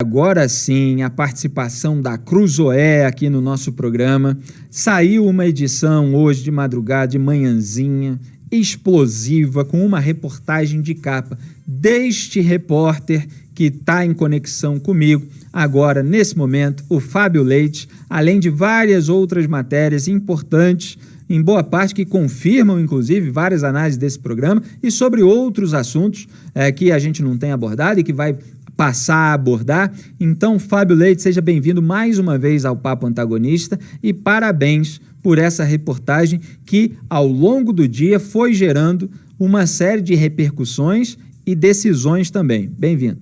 Agora sim, a participação da Cruzoé aqui no nosso programa. Saiu uma edição hoje de madrugada, de manhãzinha, explosiva, com uma reportagem de capa deste repórter que está em conexão comigo agora, nesse momento, o Fábio Leite, além de várias outras matérias importantes, em boa parte que confirmam, inclusive, várias análises desse programa e sobre outros assuntos que a gente não tem abordado e que vai passar a abordar. Então, Fábio Leite, seja bem-vindo mais uma vez ao Papo Antagonista e parabéns por essa reportagem que, ao longo do dia, foi gerando uma série de repercussões e decisões também. Bem-vindo.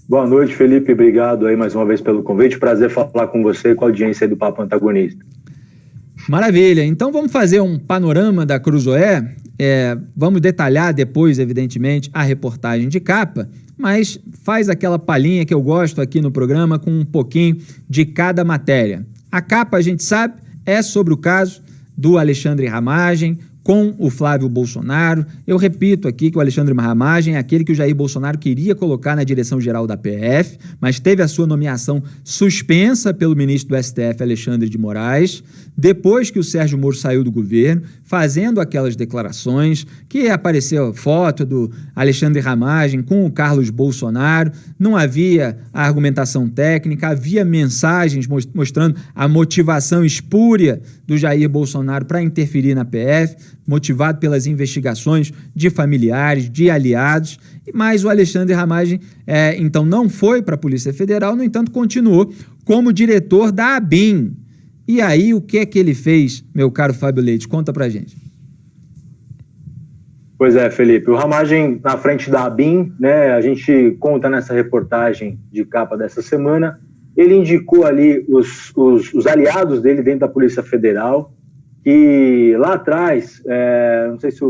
Boa noite, Felipe. Obrigado aí mais uma vez pelo convite. Prazer falar com você e com a audiência aí do Papo Antagonista. Maravilha. Então, vamos fazer um panorama da Cruzoé. Vamos detalhar depois, evidentemente, a reportagem de capa, mas faz aquela palhinha que eu gosto aqui no programa com um pouquinho de cada matéria. A capa, a gente sabe, é sobre o caso do Alexandre Ramagem com o Flávio Bolsonaro. Eu repito aqui que o Alexandre Ramagem é aquele que o Jair Bolsonaro queria colocar na direção-geral da PF, mas teve a sua nomeação suspensa pelo ministro do STF, Alexandre de Moraes, depois que o Sérgio Moro saiu do governo, fazendo aquelas declarações que apareceu foto do Alexandre Ramagem com o Carlos Bolsonaro, não havia a argumentação técnica, havia mensagens mostrando a motivação espúria do Jair Bolsonaro para interferir na PF, motivado pelas investigações de familiares, de aliados, mas o Alexandre Ramagem, então, não foi para a Polícia Federal, no entanto, continuou como diretor da ABIN. E aí, o que é que ele fez, meu caro Fábio Leite? Conta pra gente. Pois é, Felipe, o Ramagem na frente da ABIN, né, a gente conta nessa reportagem de capa dessa semana, ele indicou ali os aliados dele dentro da Polícia Federal, que lá atrás, não sei se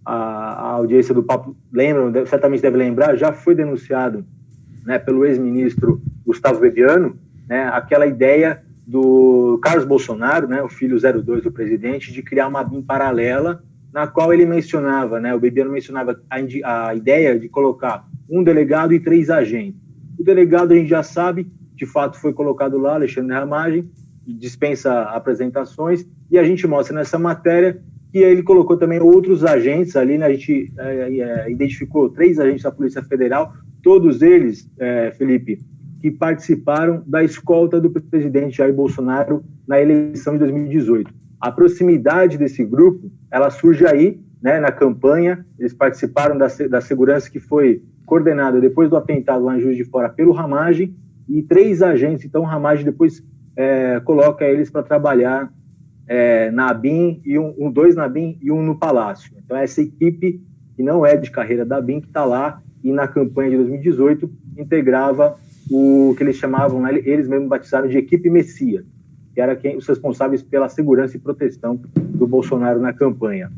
a audiência do Papo lembra, certamente deve lembrar, já foi denunciado, né, pelo ex-ministro Gustavo Bebiano, né, aquela ideia do Carlos Bolsonaro, né, o filho 02 do presidente, de criar uma ABIN paralela, na qual ele mencionava, né, o Bebiano mencionava a ideia de colocar um delegado e 3 agentes. O delegado, a gente já sabe, de fato foi colocado lá, Alexandre Ramagem, dispensa apresentações, e a gente mostra nessa matéria que ele colocou também outros agentes ali, né, a gente identificou 3 agentes da Polícia Federal, todos eles, Felipe, que participaram da escolta do presidente Jair Bolsonaro na eleição de 2018. A proximidade desse grupo, ela surge aí, né, na campanha, eles participaram da segurança que foi coordenada depois do atentado lá em Juiz de Fora pelo Ramagem, e 3 agentes, então o Ramagem depois coloca eles para trabalhar na ABIN, e 2 na ABIN e 1 no Palácio. Então essa equipe, que não é de carreira da ABIN, que está lá, e na campanha de 2018 integrava o que eles chamavam, né, eles mesmos batizaram de equipe Messias, que era os responsáveis pela segurança e proteção do Bolsonaro na campanha.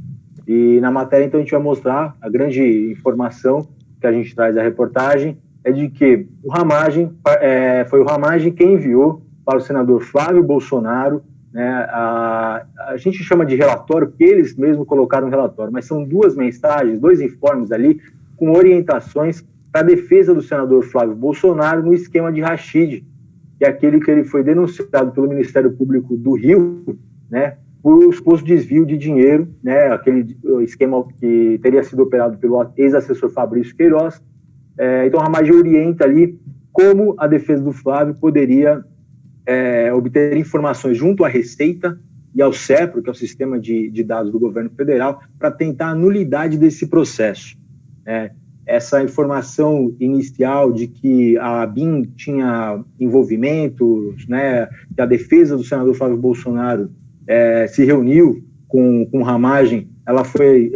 E na matéria, então, a gente vai mostrar a grande informação que a gente traz da reportagem, é de que o Ramagem, foi o Ramagem quem enviou para o senador Flávio Bolsonaro, né, a gente chama de relatório, porque eles mesmos colocaram um relatório, mas são 2 mensagens, 2 informes ali, com orientações para a defesa do senador Flávio Bolsonaro no esquema de Rachid, que é aquele que ele foi denunciado pelo Ministério Público do Rio, né, por suposto desvio de dinheiro, né, aquele esquema que teria sido operado pelo ex-assessor Fabrício Queiroz. Então a Ramagem orienta ali como a defesa do Flávio poderia obter informações junto à Receita e ao CEPRO, que é o Sistema de Dados do Governo Federal, para tentar a nulidade desse processo. Essa informação inicial de que a ABIN tinha envolvimentos, né, que a defesa do senador Flávio Bolsonaro se reuniu com o Ramagem, ela foi,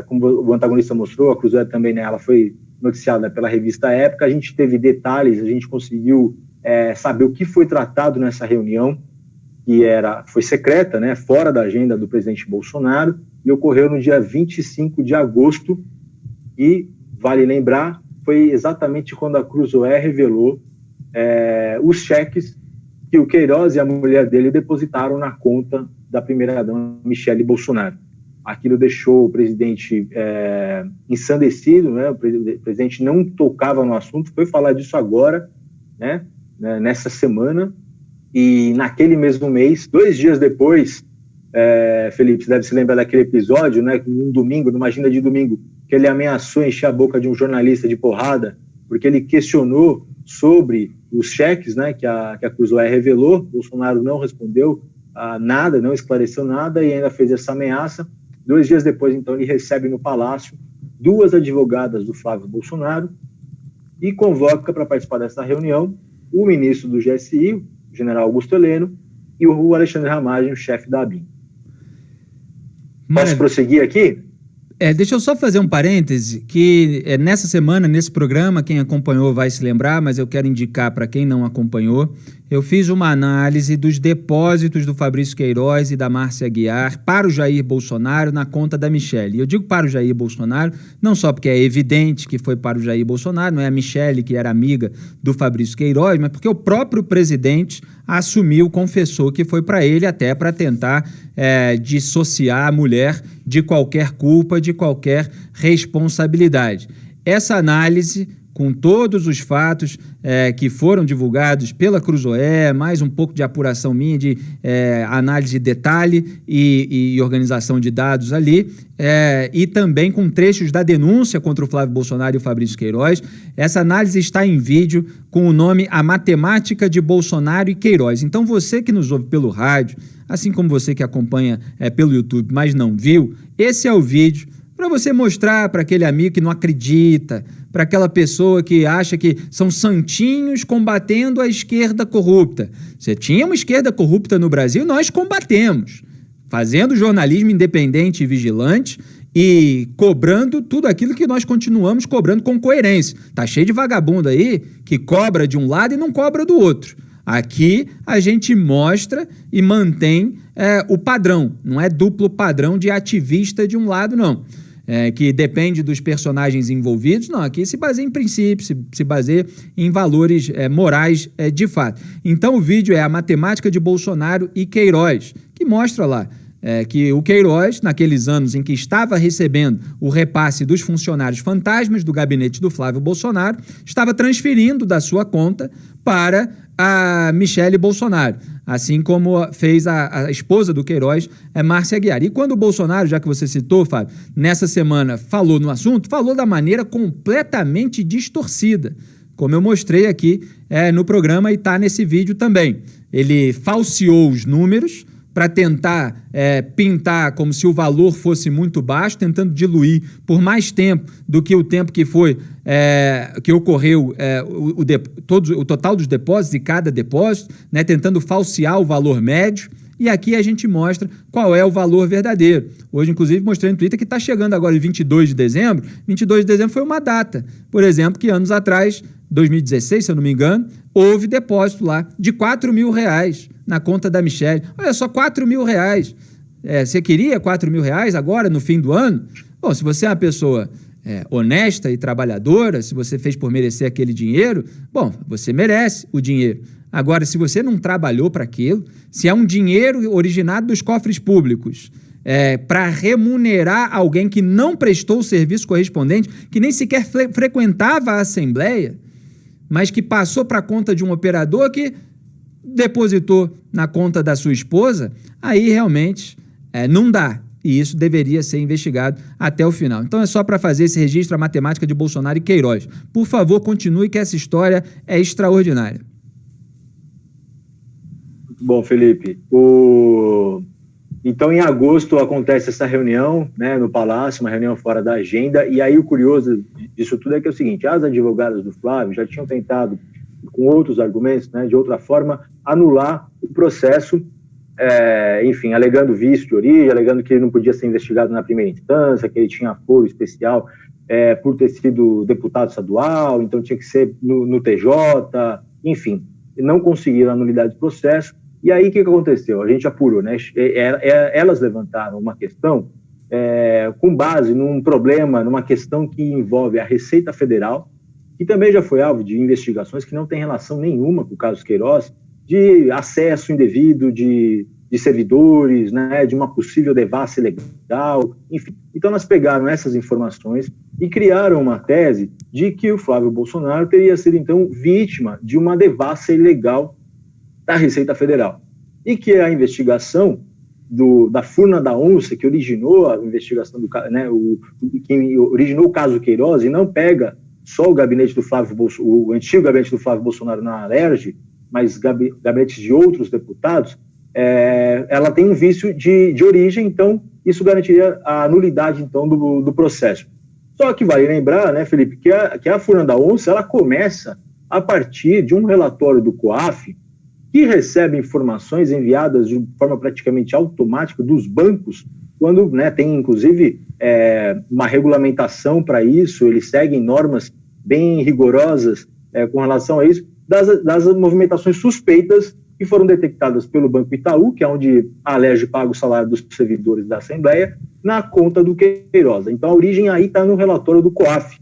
como o antagonista mostrou, a Cruzoé também, né, ela foi noticiada pela revista Época, a gente teve detalhes, a gente conseguiu saber o que foi tratado nessa reunião, que foi secreta, né, fora da agenda do presidente Bolsonaro, e ocorreu no dia 25 de agosto, e vale lembrar, foi exatamente quando a Cruzoé revelou os cheques que o Queiroz e a mulher dele depositaram na conta da primeira-dama Michele Bolsonaro. aquilo deixou o presidente ensandecido, né? O presidente não tocava no assunto, foi falar disso agora, né? Nessa semana, e naquele mesmo mês, 2 dias depois, Felipe, você deve se lembrar daquele episódio, né? Num domingo, numa agenda de domingo, que ele ameaçou encher a boca de um jornalista de porrada, porque ele questionou sobre os cheques, né, que a Cruzoé revelou. Bolsonaro não respondeu nada, não esclareceu nada e ainda fez essa ameaça. 2 dias depois, então, ele recebe no Palácio 2 advogadas do Flávio Bolsonaro e convoca para participar dessa reunião o ministro do GSI, o general Augusto Heleno, e o Alexandre Ramagem, o chefe da ABIN. Posso prosseguir aqui? Deixa eu só fazer um parêntese, que nessa semana, nesse programa, quem acompanhou vai se lembrar, mas eu quero indicar para quem não acompanhou, eu fiz uma análise dos depósitos do Fabrício Queiroz e da Márcia Aguiar para o Jair Bolsonaro na conta da Michelle. E eu digo para o Jair Bolsonaro, não só porque é evidente que foi para o Jair Bolsonaro, não é a Michelle que era amiga do Fabrício Queiroz, mas porque o próprio presidente assumiu, confessou que foi para ele, até para tentar dissociar a mulher de qualquer culpa, de qualquer responsabilidade. Essa análise, com todos os fatos que foram divulgados pela Cruzoé, mais um pouco de apuração minha, de análise de detalhe e organização de dados ali, e também com trechos da denúncia contra o Flávio Bolsonaro e o Fabrício Queiroz. Essa análise está em vídeo com o nome A Matemática de Bolsonaro e Queiroz. Então, você que nos ouve pelo rádio, assim como você que acompanha pelo YouTube, mas não viu, esse é o vídeo para você mostrar para aquele amigo que não acredita, para aquela pessoa que acha que são santinhos combatendo a esquerda corrupta. Você tinha uma esquerda corrupta no Brasil, nós combatemos, fazendo jornalismo independente e vigilante e cobrando tudo aquilo que nós continuamos cobrando com coerência. Tá cheio de vagabundo aí que cobra de um lado e não cobra do outro. Aqui a gente mostra e mantém o padrão, não é duplo padrão de ativista de um lado, não. Que depende dos personagens envolvidos, não, aqui se baseia em princípios, se baseia em valores morais de fato. Então o vídeo é A Matemática de Bolsonaro e Queiroz, que mostra lá que o Queiroz, naqueles anos em que estava recebendo o repasse dos funcionários fantasmas do gabinete do Flávio Bolsonaro, estava transferindo da sua conta para a Michelle Bolsonaro, assim como fez a esposa do Queiroz, Márcia Aguiar. E quando o Bolsonaro, já que você citou, Fábio, nessa semana falou no assunto, falou da maneira completamente distorcida, como eu mostrei aqui no programa e está nesse vídeo também. Ele falseou os números para tentar pintar como se o valor fosse muito baixo, tentando diluir por mais tempo do que o tempo que foi, que ocorreu o total dos depósitos e cada depósito, né, tentando falsear o valor médio. E aqui a gente mostra qual é o valor verdadeiro. Hoje, inclusive, mostrei no Twitter que está chegando agora em 22 de dezembro. 22 de dezembro foi uma data, por exemplo, que anos atrás, 2016, se eu não me engano, houve depósito lá de R$4.000 na conta da Michelle. Olha só, R$4.000. Você queria R$4.000 agora, no fim do ano? Bom, se você é uma pessoa honesta e trabalhadora, se você fez por merecer aquele dinheiro, bom, você merece o dinheiro. Agora, se você não trabalhou para aquilo, se é um dinheiro originado dos cofres públicos, para remunerar alguém que não prestou o serviço correspondente, que nem sequer frequentava a Assembleia, mas que passou para a conta de um operador que depositou na conta da sua esposa, aí realmente não dá. E isso deveria ser investigado até o final. Então é só para fazer esse registro, A Matemática de Bolsonaro e Queiroz. Por favor, continue, que essa história é extraordinária. Bom, Felipe, então em agosto acontece essa reunião, né, no Palácio, uma reunião fora da agenda, e aí o curioso disso tudo é que é o seguinte: as advogadas do Flávio já tinham tentado, com outros argumentos, né, de outra forma, anular o processo, enfim, alegando vício de origem, alegando que ele não podia ser investigado na primeira instância, que ele tinha foro especial por ter sido deputado estadual, então tinha que ser no TJ, enfim, não conseguiram a nulidade do processo. E aí, o que aconteceu? A gente apurou, né? Elas levantaram uma questão com base num problema, numa questão que envolve a Receita Federal, que também já foi alvo de investigações que não tem relação nenhuma com o caso Queiroz, de acesso indevido de de servidores, né, de uma possível devassa ilegal, enfim. Então, nós pegaram essas informações e criaram uma tese de que o Flávio Bolsonaro teria sido, então, vítima de uma devassa ilegal da Receita Federal. E que a investigação da Furna da Onça, que originou a investigação que originou o caso Queiroz, e não pega só o gabinete do Flávio o antigo gabinete do Flávio Bolsonaro na Alerj, mas gabinetes de outros deputados, ela tem um vício de origem, então isso garantiria a nulidade então do processo. Só que vale lembrar, né, Felipe, que a Furna da Onça, ela começa a partir de um relatório do COAF, que recebe informações enviadas de forma praticamente automática dos bancos, quando, né, tem inclusive uma regulamentação para isso, eles seguem normas bem rigorosas com relação a isso, das movimentações suspeitas que foram detectadas pelo Banco Itaú, que é onde a Alerj paga o salário dos servidores da Assembleia, na conta do Queiroz. Então a origem aí está no relatório do COAF,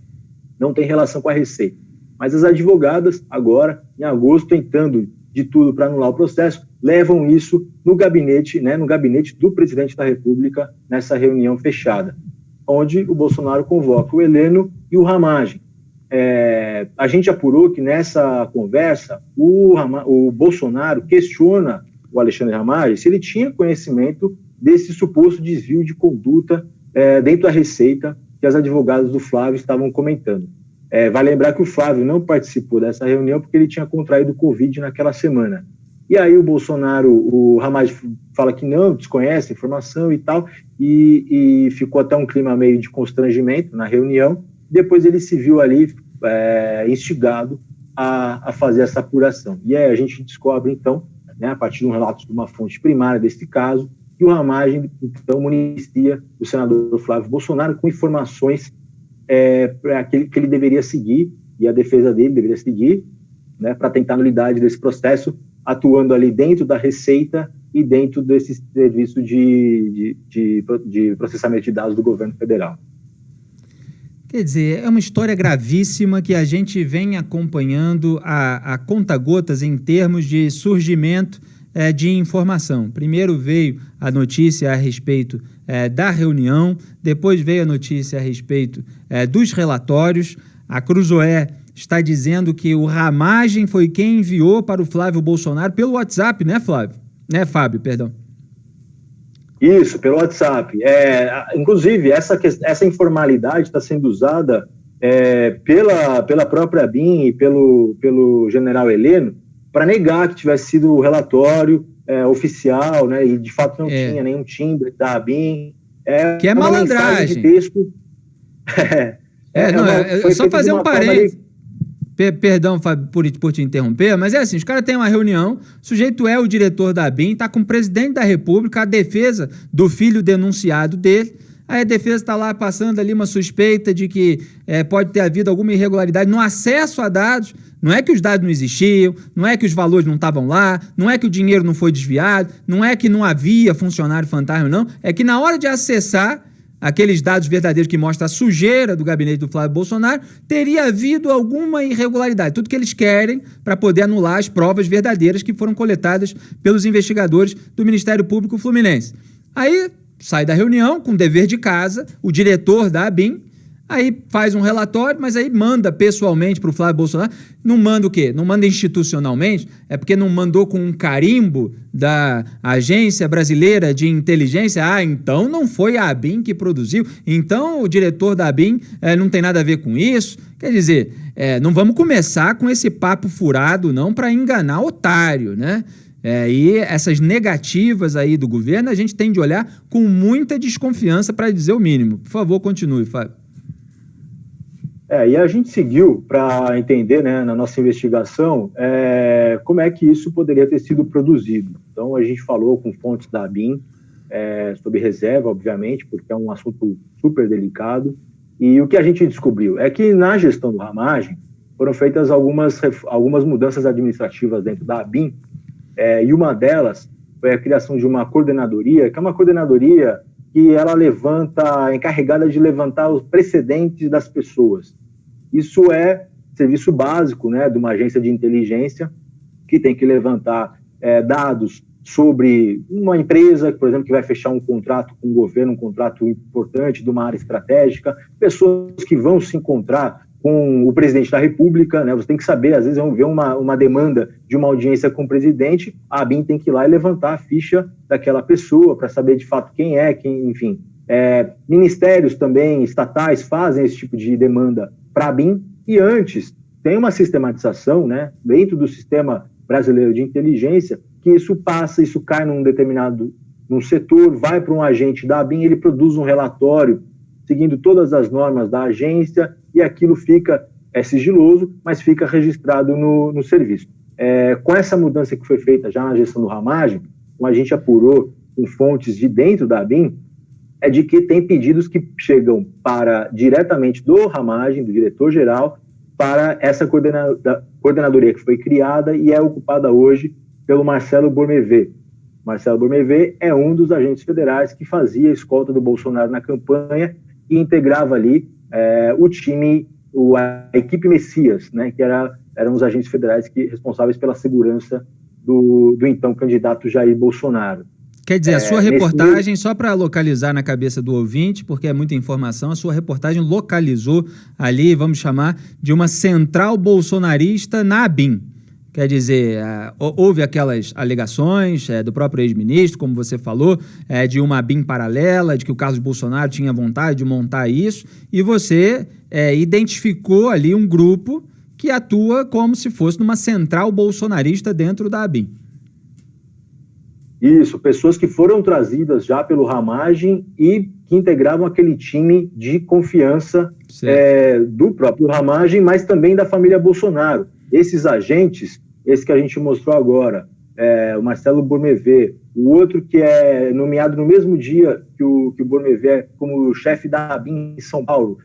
não tem relação com a Receita. Mas as advogadas, agora, em agosto, tentando de tudo para anular o processo, levam isso no gabinete do presidente da República, nessa reunião fechada, onde o Bolsonaro convoca o Heleno e o Ramagem. A gente apurou que nessa conversa o Bolsonaro questiona o Alexandre Ramagem se ele tinha conhecimento desse suposto desvio de conduta dentro da Receita que as advogadas do Flávio estavam comentando. Vale lembrar que o Flávio não participou dessa reunião porque ele tinha contraído Covid naquela semana. E aí o Ramagem fala que não, desconhece a informação e tal, e ficou até um clima meio de constrangimento na reunião. Depois ele se viu ali instigado a fazer essa apuração. E aí a gente descobre, então, né, a partir de um relato de uma fonte primária desse caso, que o Ramagem, então, municia o senador Flávio Bolsonaro com informações que ele deveria seguir, e a defesa dele deveria seguir, né, para tentar a nulidade desse processo, atuando ali dentro da Receita e dentro desse serviço de processamento de dados do governo federal. Quer dizer, é uma história gravíssima que a gente vem acompanhando a conta-gotas em termos de surgimento de informação. Primeiro veio a notícia a respeito da reunião, depois veio a notícia a respeito dos relatórios. A Cruzoé está dizendo que o Ramagem foi quem enviou para o Flávio Bolsonaro pelo WhatsApp, né, Flávio? Né, Fábio, perdão. Isso, pelo WhatsApp. Inclusive, essa informalidade está sendo usada pela própria BIM e pelo general Heleno para negar que tivesse sido o relatório oficial, né, e de fato não tinha nenhum timbre da BIM. Que é malandragem. De texto. Só fazer um parênteses. Perdão, Fábio, por te interromper, mas assim, os caras têm uma reunião, o sujeito é o diretor da BIM, está com o presidente da República, a defesa do filho denunciado dele, aí a defesa está lá passando ali uma suspeita de que pode ter havido alguma irregularidade no acesso a dados. Não é que os dados não existiam, não é que os valores não estavam lá, não é que o dinheiro não foi desviado, não é que não havia funcionário fantasma, não, é que na hora de acessar aqueles dados verdadeiros que mostram a sujeira do gabinete do Flávio Bolsonaro, teria havido alguma irregularidade. Tudo que eles querem para poder anular as provas verdadeiras que foram coletadas pelos investigadores do Ministério Público Fluminense. Aí sai da reunião com dever de casa, o diretor da ABIN, aí faz um relatório, mas aí manda pessoalmente para o Flávio Bolsonaro. Não manda o quê? Não manda institucionalmente? É porque não mandou com um carimbo da Agência Brasileira de Inteligência? Então não foi a ABIN que produziu. Então o diretor da ABIN não tem nada a ver com isso. Quer dizer, não vamos começar com esse papo furado, não, para enganar otário, né? E essas negativas aí do governo, a gente tem de olhar com muita desconfiança, para dizer o mínimo. Por favor, continue, Fábio. E a gente seguiu para entender, né, na nossa investigação, como é que isso poderia ter sido produzido. Então, a gente falou com fontes da ABIN, sob reserva, obviamente, porque é um assunto super delicado. E o que a gente descobriu é que, na gestão do Ramagem, foram feitas algumas mudanças administrativas dentro da ABIN, e uma delas foi a criação de uma coordenadoria, que é uma coordenadoria que ela é encarregada de levantar os precedentes das pessoas. Isso é serviço básico, né, de uma agência de inteligência que tem que levantar dados sobre uma empresa, por exemplo, que vai fechar um contrato com o governo, um contrato importante de uma área estratégica, pessoas que vão se encontrar com o presidente da República, né? Você tem que saber, às vezes vão ver uma demanda de uma audiência com o presidente, a ABIN tem que ir lá e levantar a ficha daquela pessoa para saber de fato quem é, enfim. Ministérios também, estatais, fazem esse tipo de demanda para a ABIN, e antes tem uma sistematização, né, dentro do sistema brasileiro de inteligência, que isso cai num setor, vai para um agente da ABIN, ele produz um relatório seguindo todas as normas da agência, e aquilo fica sigiloso, mas fica registrado no serviço. Com essa mudança que foi feita já na gestão do Ramagem, como a gente apurou com fontes de dentro da ABIN, é de que tem pedidos que chegam diretamente do Ramagem, do diretor-geral, para essa coordenadoria que foi criada e é ocupada hoje pelo Marcelo Bormevé. Marcelo Bormevé é um dos agentes federais que fazia a escolta do Bolsonaro na campanha e integrava ali o time, a equipe Messias, né, que eram os agentes federais responsáveis pela segurança do então candidato Jair Bolsonaro. Quer dizer, a sua reportagem, só para localizar na cabeça do ouvinte, porque é muita informação, a sua reportagem localizou ali, vamos chamar, de uma central bolsonarista na ABIN. Quer dizer, houve aquelas alegações do próprio ex-ministro, como você falou, de uma ABIN paralela, de que o Carlos Bolsonaro tinha vontade de montar isso, e você identificou ali um grupo que atua como se fosse numa central bolsonarista dentro da ABIN. Isso, pessoas que foram trazidas já pelo Ramagem e que integravam aquele time de confiança do próprio Ramagem, mas também da família Bolsonaro. Esses agentes, esse que a gente mostrou agora, o Marcelo Bormevé, o outro que é nomeado no mesmo dia que o Bormevé como chefe da ABIN em São Paulo,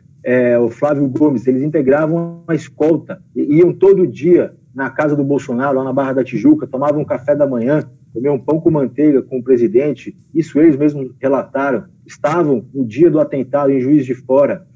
o Flávio Gomes, eles integravam a escolta, iam todo dia na casa do Bolsonaro, lá na Barra da Tijuca, tomavam um café da manhã, comiam um pão com manteiga com o presidente, isso eles mesmos relataram, estavam no dia do atentado em Juiz de Fora,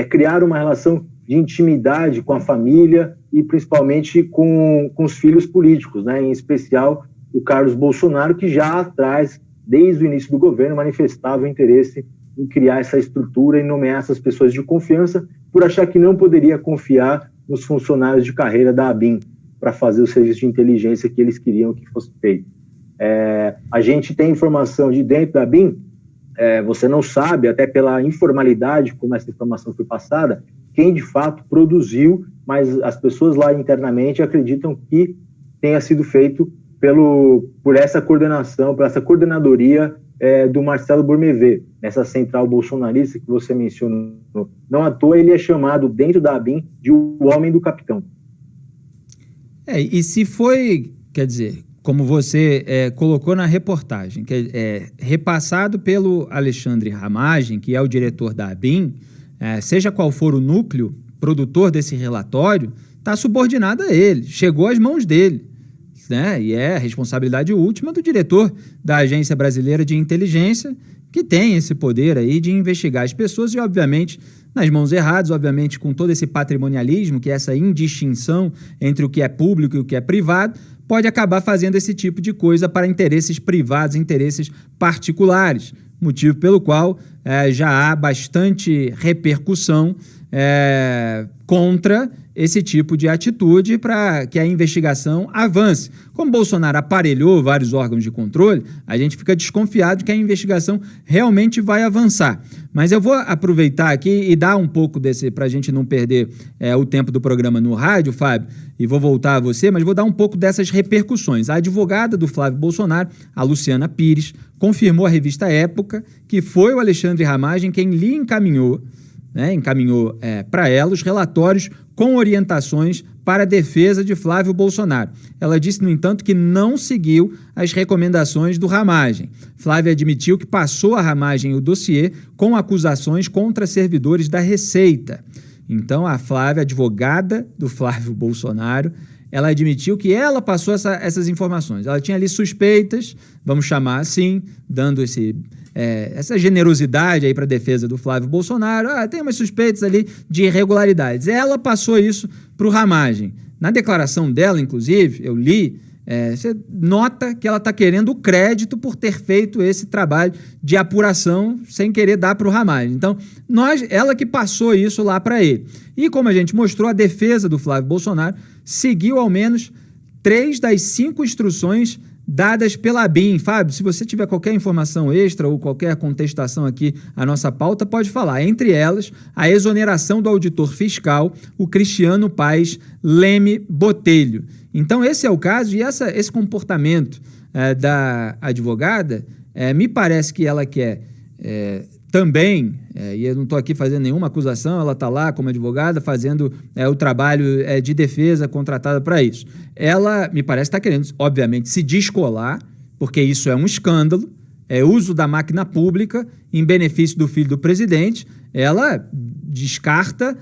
criaram uma relação de intimidade com a família e principalmente com os filhos políticos, né? Em especial o Carlos Bolsonaro, que já atrás, desde o início do governo, manifestava o interesse em criar essa estrutura e nomear essas pessoas de confiança por achar que não poderia confiar nos funcionários de carreira da ABIN para fazer o serviço de inteligência que eles queriam que fosse feito. A gente tem informação de dentro da ABIN, você não sabe, até pela informalidade como essa informação foi passada, quem de fato produziu, mas as pessoas lá internamente acreditam que tenha sido feito por essa coordenação, por essa coordenadoria do Marcelo Bormevé, nessa central bolsonarista que você mencionou. Não à toa ele é chamado dentro da ABIN de o homem do capitão. E se foi, quer dizer, como você colocou na reportagem, que é repassado pelo Alexandre Ramagem, que é o diretor da ABIN, seja qual for o núcleo produtor desse relatório, está subordinado a ele, chegou às mãos dele, né? E é a responsabilidade última do diretor da Agência Brasileira de Inteligência, que tem esse poder aí de investigar as pessoas e, obviamente, nas mãos erradas, obviamente, com todo esse patrimonialismo, que é essa indistinção entre o que é público e o que é privado, pode acabar fazendo esse tipo de coisa para interesses privados, interesses particulares, motivo pelo qual já há bastante repercussão contra esse tipo de atitude para que a investigação avance. Como Bolsonaro aparelhou vários órgãos de controle, a gente fica desconfiado que a investigação realmente vai avançar. Mas eu vou aproveitar aqui e dar um pouco para a gente não perder o tempo do programa no rádio, Fábio, e vou voltar a você, mas vou dar um pouco dessas repercussões. A advogada do Flávio Bolsonaro, a Luciana Pires, confirmou à revista Época que foi o Alexandre Ramagem quem lhe encaminhou para ela os relatórios com orientações para a defesa de Flávio Bolsonaro. Ela disse, no entanto, que não seguiu as recomendações do Ramagem. Flávio admitiu que passou a Ramagem o dossiê com acusações contra servidores da Receita. Então, a Flávia, advogada do Flávio Bolsonaro, ela admitiu que ela passou essas informações. Ela tinha ali suspeitas, vamos chamar assim, dando essa generosidade aí para a defesa do Flávio Bolsonaro. Tem umas suspeitas ali de irregularidades. Ela passou isso para o Ramagem. Na declaração dela, inclusive, eu li, Você nota que ela está querendo o crédito por ter feito esse trabalho de apuração sem querer dar para o Ramagem. Então, ela que passou isso lá para ele. E como a gente mostrou, a defesa do Flávio Bolsonaro seguiu ao menos 3 das 5 instruções dadas pela ABIN. Fábio, se você tiver qualquer informação extra ou qualquer contestação aqui à nossa pauta, pode falar. Entre elas, a exoneração do auditor fiscal, o Cristiano Paes Leme Botelho. Então, esse é o caso, e esse comportamento da advogada, me parece que ela quer também, e eu não estou aqui fazendo nenhuma acusação, ela está lá como advogada fazendo o trabalho de defesa contratada para isso. Ela, me parece, está querendo, obviamente, se descolar, porque isso é um escândalo, é uso da máquina pública em benefício do filho do presidente. Ela descarta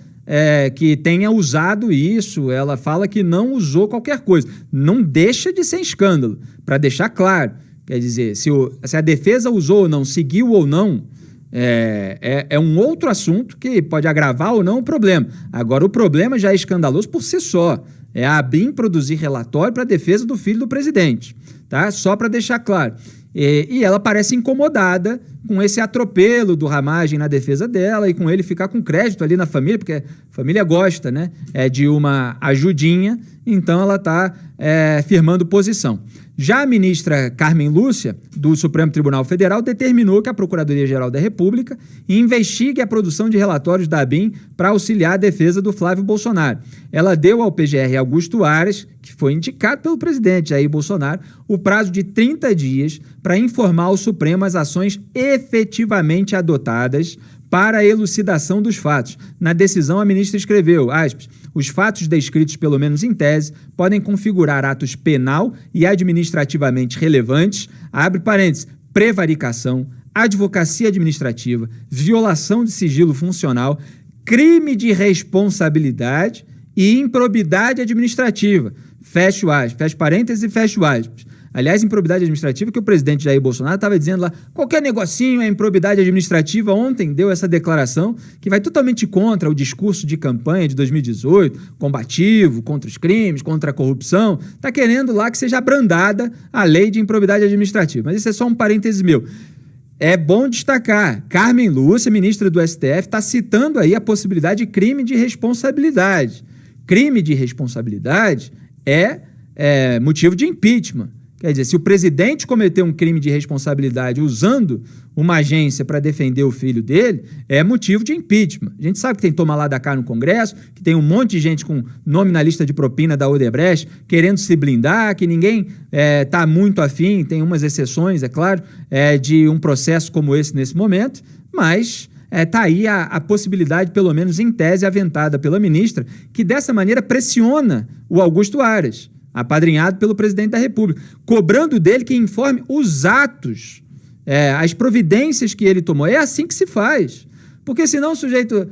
que tenha usado isso, ela fala que não usou qualquer coisa. Não deixa de ser escândalo, para deixar claro. Quer dizer, se a defesa usou ou não, seguiu ou não, é um outro assunto que pode agravar ou não o problema. Agora, o problema já é escandaloso por si só. É a ABIN produzir relatório para a defesa do filho do presidente, tá? Só para deixar claro. E ela parece incomodada com esse atropelo do Ramagem na defesa dela e com ele ficar com crédito ali na família, porque a família gosta, né, de uma ajudinha, então ela está firmando posição. Já a ministra Carmen Lúcia, do Supremo Tribunal Federal, determinou que a Procuradoria-Geral da República investigue a produção de relatórios da ABIN para auxiliar a defesa do Flávio Bolsonaro. Ela deu ao PGR Augusto Aras, que foi indicado pelo presidente Jair Bolsonaro, o prazo de 30 dias para informar ao Supremo as ações efetivamente adotadas para a elucidação dos fatos. Na decisão, a ministra escreveu, aspas, os fatos descritos, pelo menos em tese, podem configurar atos penal e administrativamente relevantes, abre parênteses, prevaricação, advocacia administrativa, violação de sigilo funcional, crime de responsabilidade e improbidade administrativa. Fecho aspas, fecho parênteses e fecho aspas. Aliás, improbidade administrativa, que o presidente Jair Bolsonaro estava dizendo lá, qualquer negocinho é improbidade administrativa. Ontem deu essa declaração que vai totalmente contra o discurso de campanha de 2018, combativo, contra os crimes, contra a corrupção. Está querendo lá que seja abrandada a lei de improbidade administrativa. Mas isso é só um parêntese meu. É bom destacar, Carmen Lúcia, ministra do STF, está citando aí a possibilidade de crime de responsabilidade. Crime de responsabilidade é motivo de impeachment. Quer dizer, se o presidente cometeu um crime de responsabilidade usando uma agência para defender o filho dele, é motivo de impeachment. A gente sabe que tem toma lá da cá no Congresso, que tem um monte de gente com nome na lista de propina da Odebrecht querendo se blindar, que ninguém está muito afim, tem umas exceções, é claro, de um processo como esse nesse momento, mas está aí a possibilidade, pelo menos em tese, aventada pela ministra, que dessa maneira pressiona o Augusto Aras, apadrinhado pelo presidente da República, cobrando dele que informe os atos, as providências que ele tomou. É assim que se faz. Porque senão o sujeito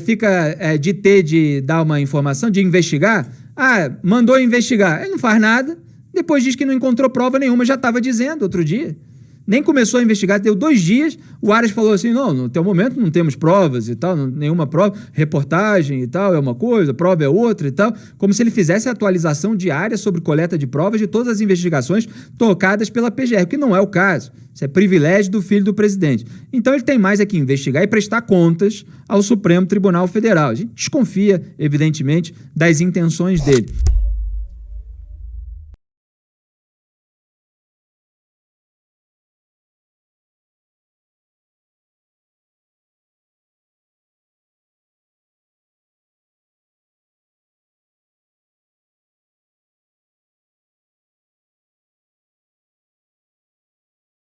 fica de dar uma informação, de investigar. Mandou investigar. Ele não faz nada, depois diz que não encontrou prova nenhuma, já estava dizendo outro dia. Nem começou a investigar, deu 2 dias, o Aras falou assim, não, no teu momento não temos provas e tal, nenhuma prova, reportagem e tal é uma coisa, prova é outra e tal, como se ele fizesse a atualização diária sobre coleta de provas de todas as investigações tocadas pela PGR, o que não é o caso. Isso é privilégio do filho do presidente. Então ele tem mais que investigar e prestar contas ao Supremo Tribunal Federal. A gente desconfia, evidentemente, das intenções dele.